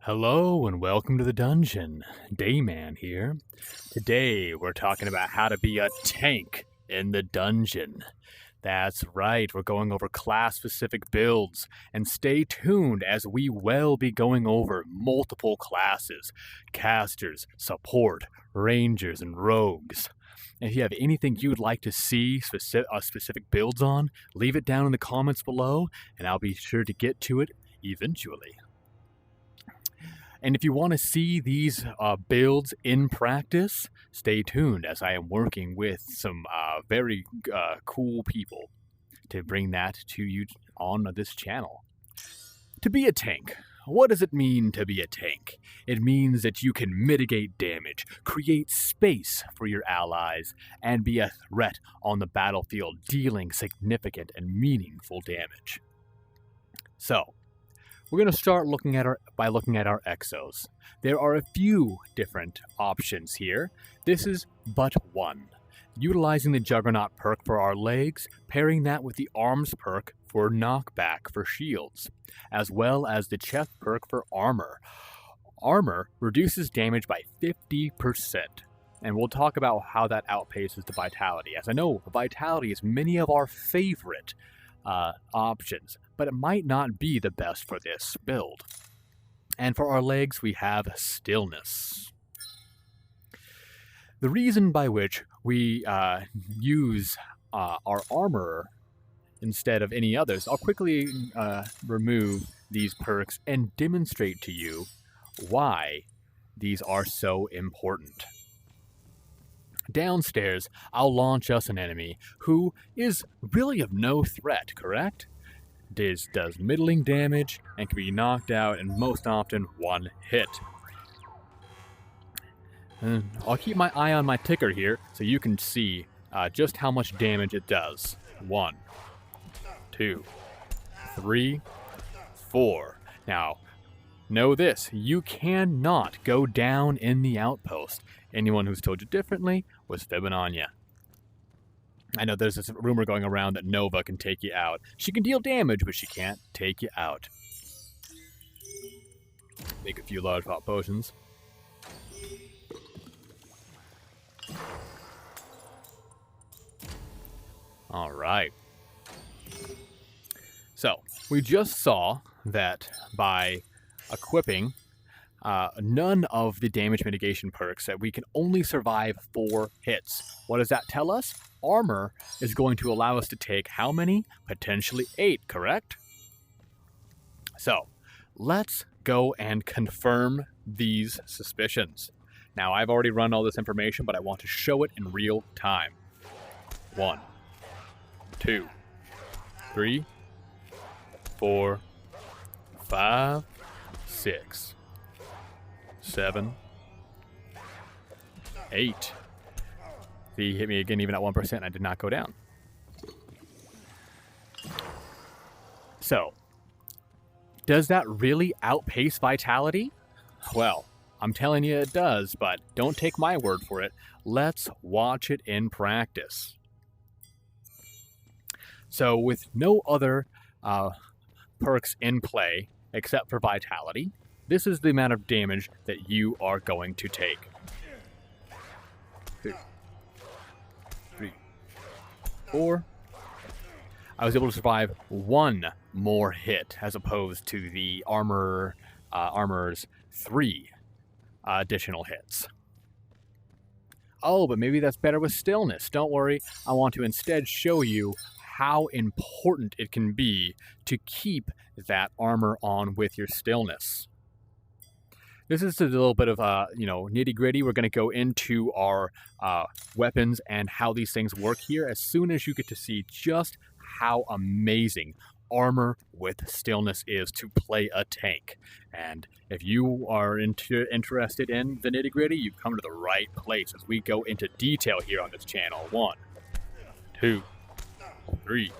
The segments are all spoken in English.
Hello and welcome to the dungeon. Dayman here. Today we're talking about how to be a tank in the dungeon. That's right, we're going over class-specific builds, and stay tuned as we will be going over multiple classes, casters, support, rangers, and rogues. If you have anything you would like to see specific builds on, leave it down in the comments below, and I'll be sure to get to it eventually. And if you want to see these builds in practice, stay tuned as I am working with some very cool people to bring that to you on this channel. To be a tank, what does it mean to be a tank? It means that you can mitigate damage, create space for your allies, and be a threat on the battlefield, dealing significant and meaningful damage. So, we're going to start looking at our exos. There are a few different options here. This is but one. Utilizing the Juggernaut perk for our legs, pairing that with the arms perk for knockback for shields, as well as the chest perk for armor. Armor reduces damage by 50%. And we'll talk about how that outpaces the vitality. As I know, the vitality is many of our favorite options, but it might not be the best for this build. And for our legs, we have stillness. The reason by which we use our armor instead of any others, I'll quickly remove these perks and demonstrate to you why these are so important. Downstairs, I'll launch us an enemy who is really of no threat, correct? Does middling damage and can be knocked out in most often one hit. And I'll keep my eye on my ticker here so you can see just how much damage it does. 1, 2, 3, 4. Now, know this, you cannot go down in the outpost. Anyone who's told you differently was fibbing on you. I know there's this rumor going around that Nova can take you out. She can deal damage, but she can't take you out. Make a few large hot potions. Alright. So, we just saw that by equipping none of the damage mitigation perks, that we can only survive 4 hits. What does that tell us? Armor is going to allow us to take how many? Potentially 8, correct? So, let's go and confirm these suspicions. Now, I've already run all this information, but I want to show it in real time. 1, 2, 3, 4, 5, 6, 7, 8. He hit me again even at 1% and I did not go down. So, does that really outpace vitality? Well, I'm telling you it does, but don't take my word for it. Let's watch it in practice. So, with no other perks in play except for vitality, this is the amount of damage that you are going to take. 2, 3, 4. I was able to survive 1 more hit as opposed to the armor's 3 additional hits. Oh, but maybe that's better with stillness. Don't worry, I want to instead show you how important it can be to keep that armor on with your stillness. This is a little bit of nitty-gritty. We're going to go into our weapons and how these things work here as soon as you get to see just how amazing armor with stillness is to play a tank. And if you are interested in the nitty-gritty, you've come to the right place as we go into detail here on this channel. 1, 2, 3,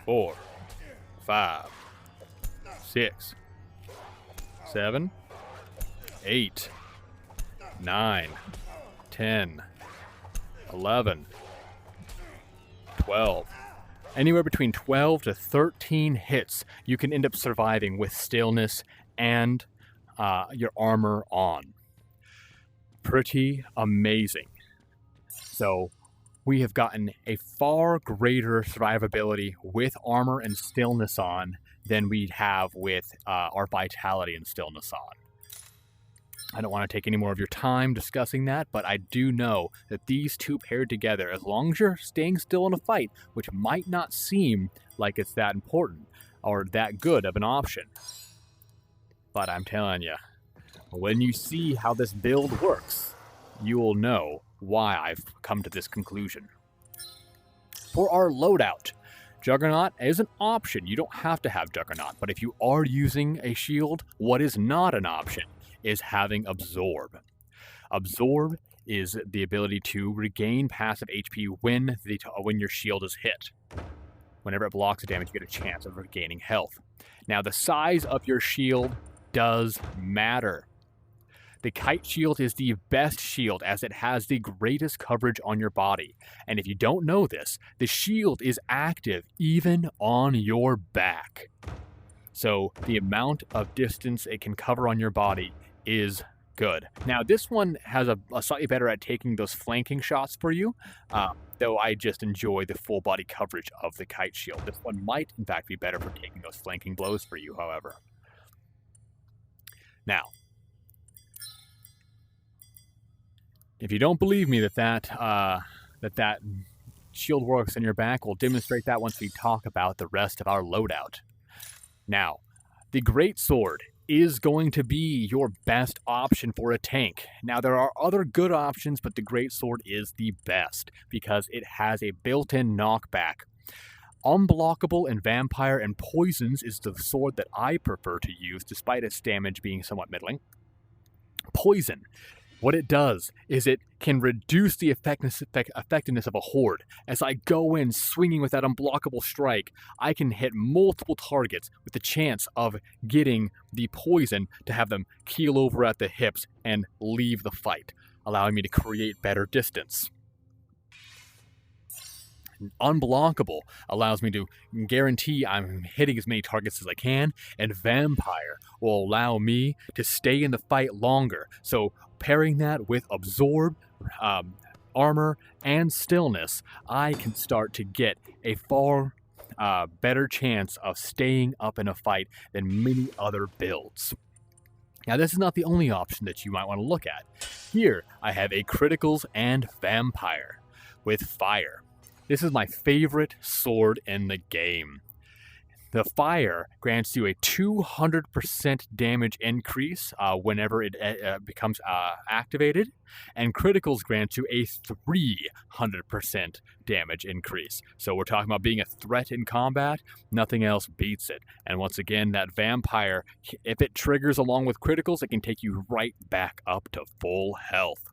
4, 5, 6, 7, 8, 9, 10, 11, 12. Anywhere between 12 to 13 hits you can end up surviving with stillness and your armor on. Pretty amazing. So we have gotten a far greater survivability with armor and stillness on than we'd have with our vitality and stillness on. I don't want to take any more of your time discussing that, but I do know that these two paired together, as long as you're staying still in a fight, which might not seem like it's that important or that good of an option, but I'm telling you, when you see how this build works, you will know why I've come to this conclusion. For our loadout, Juggernaut is an option. You don't have to have Juggernaut, but if you are using a shield, what is not an option is having Absorb. Absorb is the ability to regain passive HP when your shield is hit. Whenever it blocks the damage, you get a chance of regaining health. Now, the size of your shield does matter. The Kite Shield is the best shield as it has the greatest coverage on your body. And if you don't know this, the shield is active even on your back. So the amount of distance it can cover on your body is good. Now, this one has a slightly better at taking those flanking shots for you, though I just enjoy the full body coverage of the Kite Shield. This one might, in fact, be better for taking those flanking blows for you, however. Now, if you don't believe me that shield works in your back, we'll demonstrate that once we talk about the rest of our loadout. Now, the Greatsword is going to be your best option for a tank. Now, there are other good options, but the Greatsword is the best because it has a built-in knockback. Unblockable in Vampire and Poisons is the sword that I prefer to use, despite its damage being somewhat middling. Poison. What it does is it can reduce the effectiveness of a horde. As I go in swinging with that unblockable strike, I can hit multiple targets with the chance of getting the poison to have them keel over at the hips and leave the fight, allowing me to create better distance. Unblockable allows me to guarantee I'm hitting as many targets as I can, and Vampire will allow me to stay in the fight longer. So pairing that with Absorb, Armor, and Stillness, I can start to get a far better chance of staying up in a fight than many other builds. Now, this is not the only option that you might want to look at. Here, I have a Criticals and Vampire with Fire. This is my favorite sword in the game. The Fire grants you a 200% damage increase whenever it becomes activated, and Criticals grants you a 300% damage increase. So we're talking about being a threat in combat, nothing else beats it. And once again, that Vampire, if it triggers along with Criticals, it can take you right back up to full health.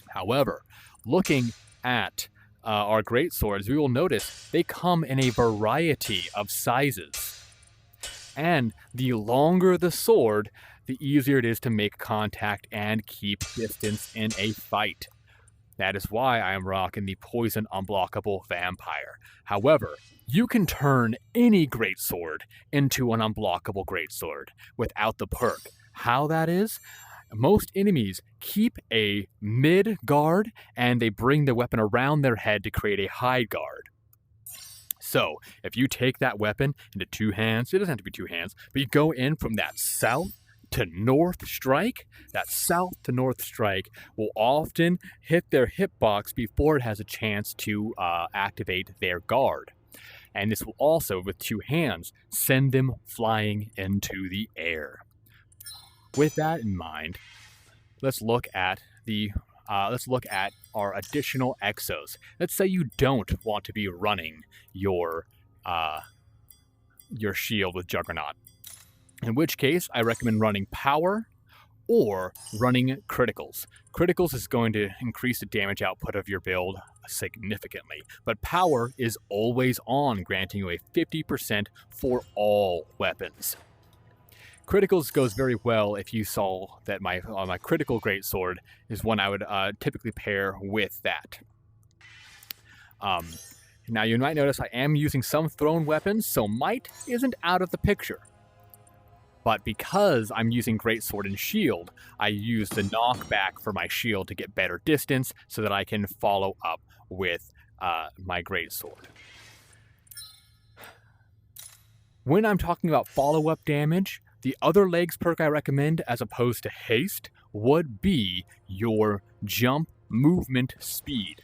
However, looking at our greatswords, we will notice they come in a variety of sizes. And the longer the sword, the easier it is to make contact and keep distance in a fight. That is why I am rocking the Poison Unblockable Vampire. However, you can turn any greatsword into an unblockable greatsword without the perk. How that is? Most enemies keep a mid guard and they bring the weapon around their head to create a high guard. So if you take that weapon into two hands, it doesn't have to be two hands, but you go in from that south to north strike, that south to north strike will often hit their hitbox before it has a chance to activate their guard. And this will also, with two hands, send them flying into the air. With that in mind, let's look at our additional exos. Let's say you don't want to be running your shield with Juggernaut. In which case, I recommend running Power or running Criticals. Criticals is going to increase the damage output of your build significantly, but Power is always on, granting you a 50% for all weapons. Criticals goes very well if you saw that my critical greatsword is one I would typically pair with that. Now you might notice I am using some thrown weapons, so might isn't out of the picture. But because I'm using Greatsword and Shield, I use the knockback for my shield to get better distance so that I can follow up with my Greatsword. When I'm talking about follow-up damage, the other legs perk I recommend as opposed to haste would be your jump movement speed.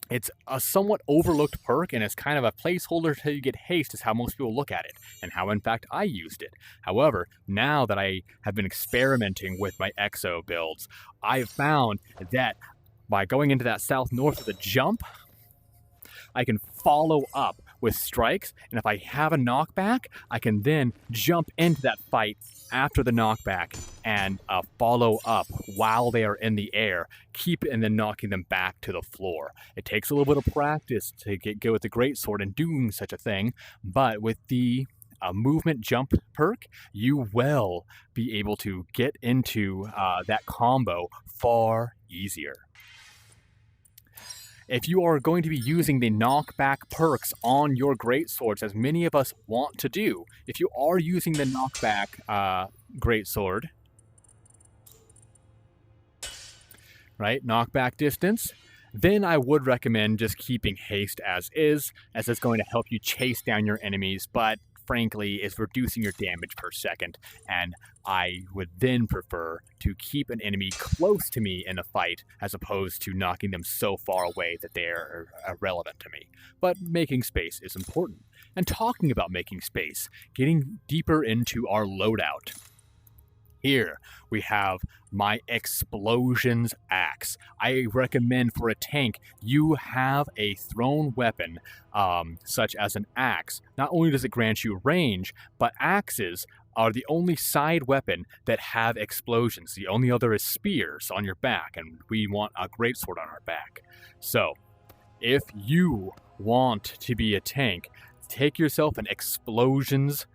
It's a somewhat overlooked perk, and it's kind of a placeholder till you get haste is how most people look at it, and how in fact I used it. However, now that I have been experimenting with my exo builds, I have found that by going into that south-north of the jump, I can follow up with strikes, and if I have a knockback, I can then jump into that fight after the knockback and follow up while they are in the air, and then knocking them back to the floor. It takes a little bit of practice to get good with the Greatsword and doing such a thing, but with the movement jump perk, you will be able to get into that combo far easier. If you are going to be using the knockback perks on your Greatswords, as many of us want to do, if you are using the knockback Greatsword, right, knockback distance, then I would recommend just keeping haste as is, as it's going to help you chase down your enemies, but frankly is reducing your damage per second, and I would then prefer to keep an enemy close to me in a fight as opposed to knocking them so far away that they're irrelevant to me. But making space is important. And talking about making space, getting deeper into our loadout. Here we have my Explosions Axe. I recommend for a tank you have a thrown weapon such as an axe. Not only does it grant you range, but axes are the only side weapon that have explosions. The only other is spears on your back, and we want a greatsword on our back. So if you want to be a tank, take yourself an Explosions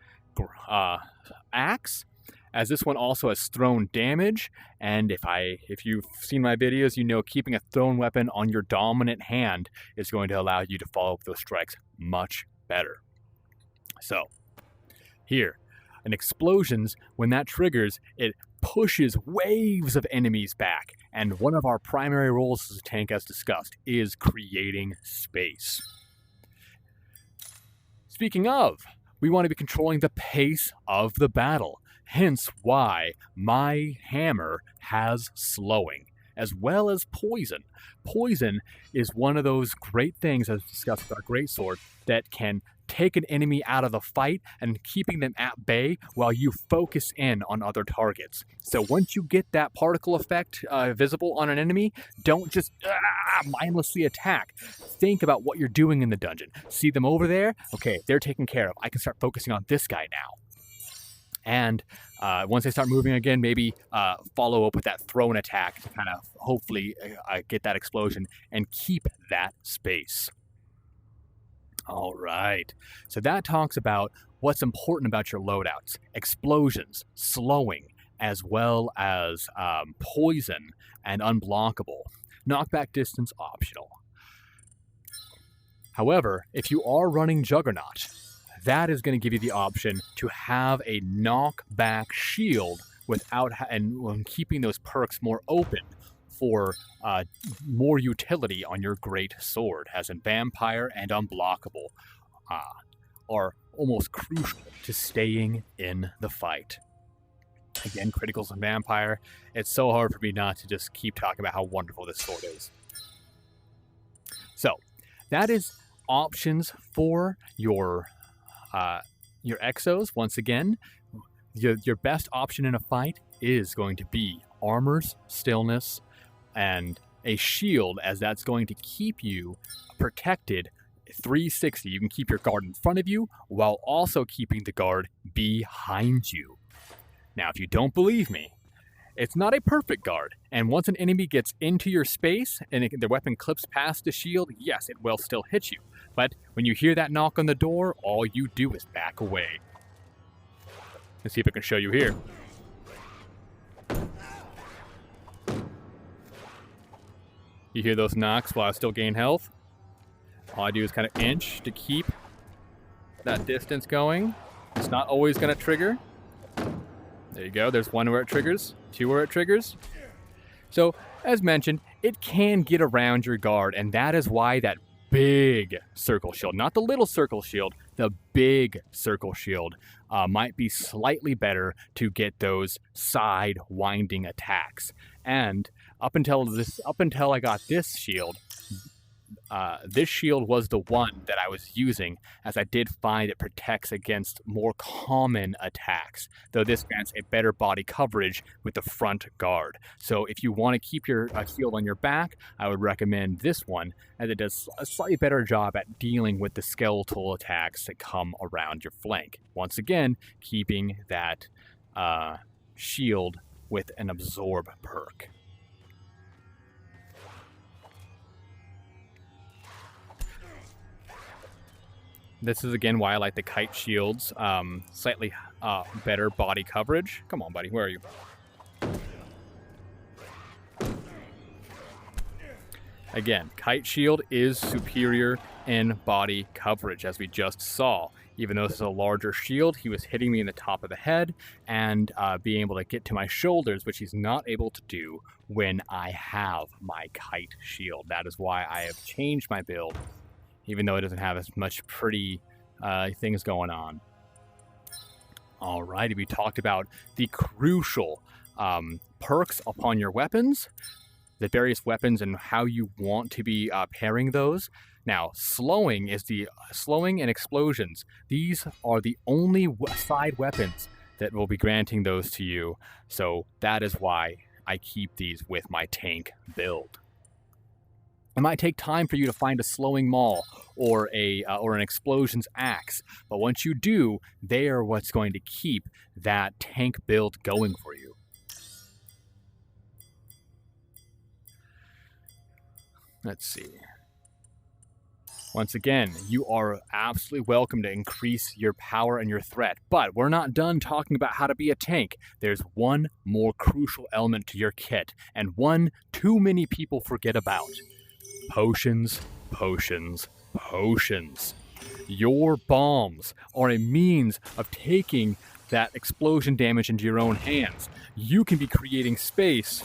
axe, as this one also has thrown damage, and if you've seen my videos, you know keeping a thrown weapon on your dominant hand is going to allow you to follow up those strikes much better. So, here, an Explosions, when that triggers, it pushes waves of enemies back, and one of our primary roles as a tank, as discussed, is creating space. Speaking of, we want to be controlling the pace of the battle. Hence why my hammer has slowing, as well as poison. Poison is one of those great things, as discussed with our greatsword, that can take an enemy out of the fight and keeping them at bay while you focus in on other targets. So once you get that particle effect visible on an enemy, don't just mindlessly attack. Think about what you're doing in the dungeon. See them over there? Okay, they're taken care of. I can start focusing on this guy now. And once they start moving again, maybe follow up with that thrown attack to kind of hopefully get that explosion and keep that space. All right. So that talks about what's important about your loadouts. Explosions, slowing, as well as poison and unblockable. Knockback distance optional. However, if you are running Juggernaut, that is going to give you the option to have a knockback shield without and keeping those perks more open for more utility on your great sword, as in Vampire and Unblockable are almost crucial to staying in the fight. Again, criticals and Vampire, it's so hard for me not to just keep talking about how wonderful this sword is. So, that is options for your exos. Once again, your best option in a fight is going to be armors, stillness, and a shield, as that's going to keep you protected 360. You can keep your guard in front of you while also keeping the guard behind you. Now, if you don't believe me, it's not a perfect guard, and once an enemy gets into your space and their weapon clips past the shield, yes, it will still hit you. But when you hear that knock on the door, all you do is back away. Let's see if I can show you here. You hear those knocks while I still gain health? All I do is kind of inch to keep that distance going. It's not always going to trigger. There you go. There's one where it triggers, two where it triggers. So, as mentioned, it can get around your guard, and that is why that big circle shield, not the little circle shield, the big circle shield might be slightly better to get those side winding attacks. And up until I got this shield was the one that I was using, as I did find it protects against more common attacks, though this grants a better body coverage with the front guard. So if you want to keep your shield on your back, I would recommend this one, as it does a slightly better job at dealing with the skeletal attacks that come around your flank. Once again, keeping that shield with an absorb perk. This is again why I like the kite shields. Slightly better body coverage. Come on, buddy. Where are you? Again, kite shield is superior in body coverage, as we just saw. Even though this is a larger shield, he was hitting me in the top of the head and being able to get to my shoulders, which he's not able to do when I have my kite shield. That is why I have changed my build, even though it doesn't have as much pretty things going on. Alrighty, we talked about the crucial perks upon your weapons, the various weapons and how you want to be pairing those. Now, slowing and explosions. These are the only side weapons that will be granting those to you. So that is why I keep these with my tank build. It might take time for you to find a slowing maul or an explosions axe, but once you do, they are what's going to keep that tank build going for you. Let's see. Once again, you are absolutely welcome to increase your power and your threat, but we're not done talking about how to be a tank. There's one more crucial element to your kit, and one too many people forget about. Potions, potions, potions. Your bombs are a means of taking that explosion damage into your own hands. You can be creating space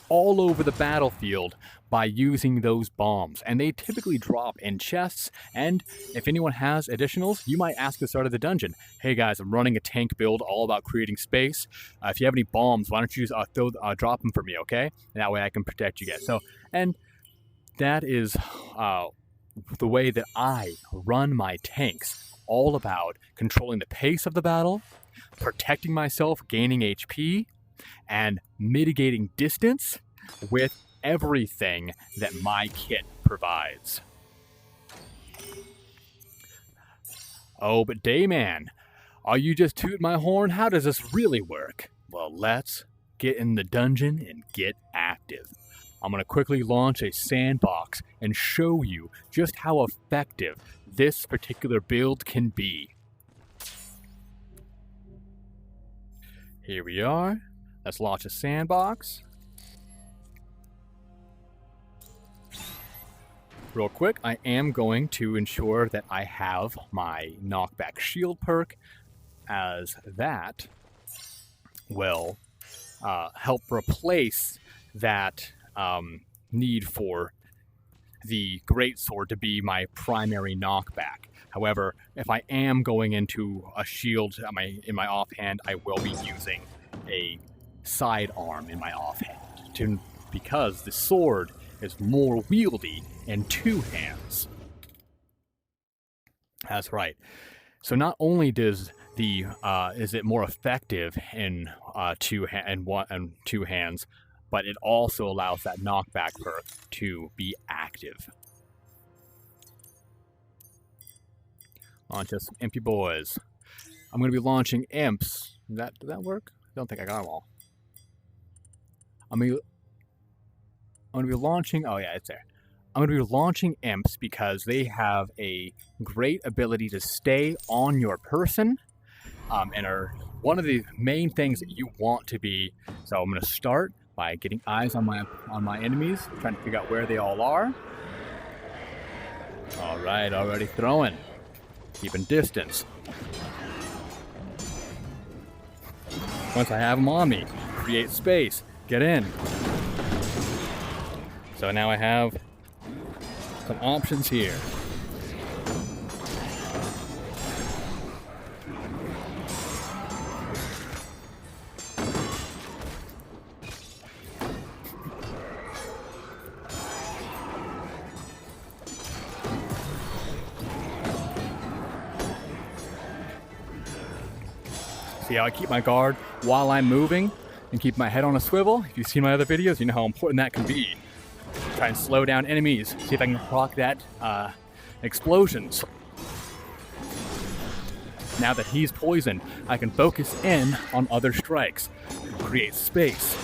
all over the battlefield by using those bombs, and they typically drop in chests. And if anyone has additionals, you might ask at the start of the dungeon, hey guys, I'm running a tank build all about creating space. If you have any bombs, why don't you just drop them for me, okay? And that way I can protect you guys. And that is the way that I run my tanks, all about controlling the pace of the battle, protecting myself, gaining HP, and mitigating distance with everything that my kit provides. Oh, but Dayman, are you just tooting my horn? How does this really work? Well, let's get in the dungeon and get active. I'm going to quickly launch a sandbox and show you just how effective this particular build can be. Here we are. Let's launch a sandbox. Real quick, I am going to ensure that I have my knockback shield perk, as that will help replace that need for the greatsword to be my primary knockback. However, if I am going into a shield in my offhand, I will be using a sidearm in my offhand, because the sword is more wieldy in two hands. That's right. So not only does is it more effective in two hands, but it also allows that knockback perk to be active. Launch some impy boys. I'm going to be launching imps. Did that work? I don't think I got them all. I'm going to be launching... Oh, yeah, it's there. I'm going to be launching imps because they have a great ability to stay on your person and are one of the main things that you want to be. So I'm going to start by getting eyes on my enemies, trying to figure out where they all are. All right, already throwing. Keeping distance. Once I have them on me, create space, get in. So now I have some options here. See how I keep my guard while I'm moving and keep my head on a swivel? If you've seen my other videos, you know how important that can be. Try and slow down enemies, see if I can proc that explosions. Now that he's poisoned, I can focus in on other strikes, create space.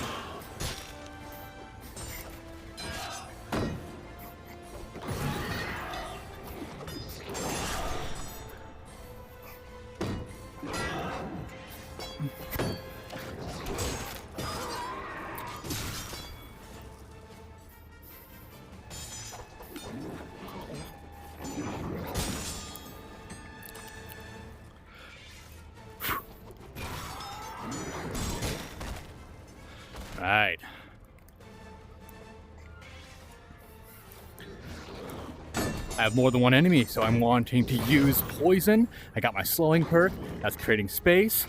Right. I have more than one enemy, so I'm wanting to use poison. I got my slowing perk, that's creating space.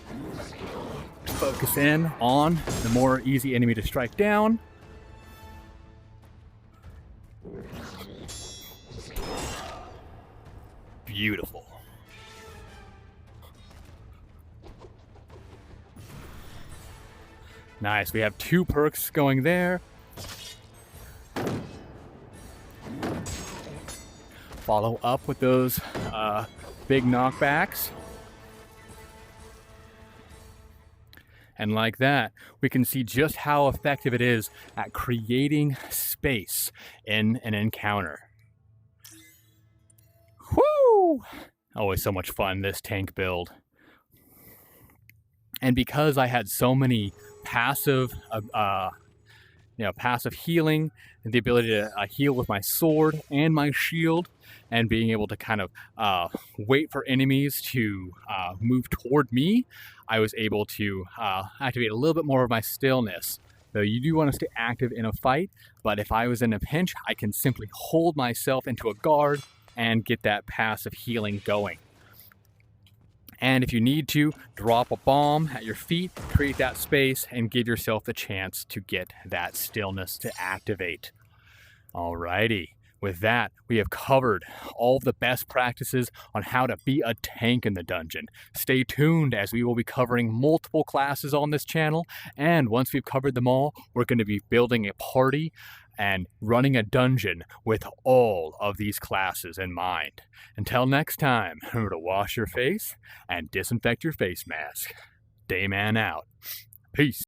Focus in on the more easy enemy to strike down. Beautiful. Nice, we have 2 perks going there. Follow up with those big knockbacks. And like that, we can see just how effective it is at creating space in an encounter. Woo! Always so much fun, this tank build. And because I had so many passive healing, and the ability to heal with my sword and my shield, and being able to kind of wait for enemies to move toward me, I was able to activate a little bit more of my stillness. So you do want to stay active in a fight, but if I was in a pinch, I can simply hold myself into a guard and get that passive healing going. And if you need to, drop a bomb at your feet, create that space, and give yourself the chance to get that stillness to activate. Alrighty, with that, we have covered all the best practices on how to be a tank in the dungeon. Stay tuned, as we will be covering multiple classes on this channel, and once we've covered them all, we're going to be building a party and running a dungeon with all of these classes in mind. Until next time, remember to wash your face and disinfect your face mask. Dayman out. Peace.